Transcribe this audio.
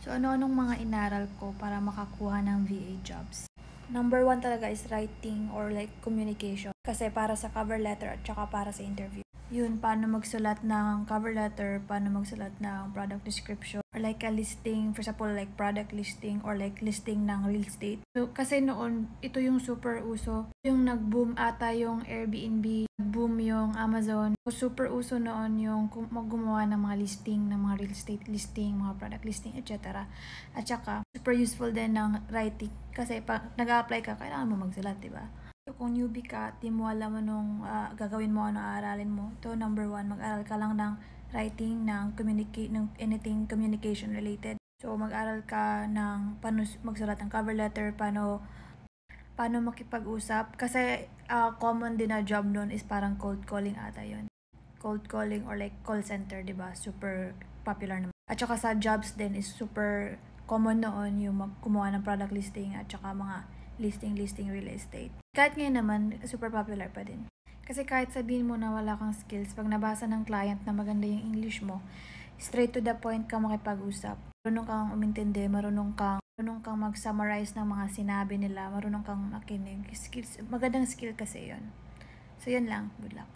So, ano-anong mga inaral ko para makakuha ng VA jobs? Number 1 talaga is writing or like communication. Kasi para sa cover letter at saka para sa interview. Yun, paano magsulat ng cover letter, paano magsulat ng product description, or like a listing, for example, like product listing or like listing ng real estate. So, kasi noon, ito yung super uso. Yung nag-boom ata yung Airbnb, nag-boom yung Amazon. So, super uso noon yung gumawa ng mga listing, ng mga real estate listing, mga product listing, etc. At saka, super useful din ng writing. Kasi pag nag-a-apply ka, kailangan mo magsulat, diba? So, kung newbie ka, di mo alam anong gagawin mo, ano aaralin mo. So, number 1, mag-aral ka lang ng writing, ng anything communication related. So, mag-aral ka ng paano magsulat ng cover letter, paano makipag-usap. Kasi, common din na job noon is parang cold calling ata yun. Cold calling or like call center, diba? Super popular naman. At saka sa jobs din is super common noon yung gumawa ng product listing at saka mga listing real estate. Kahit ngayon naman, super popular pa din. Kasi kahit sabihin mo na wala kang skills, pag nabasa ng client na maganda yung English mo, straight to the point ka makipag-usap. Marunong kang umintindi, marunong kang mag-summarize ng mga sinabi nila, marunong kang makinig. Skills, magandang skill kasi yon. So, yun lang. Good luck.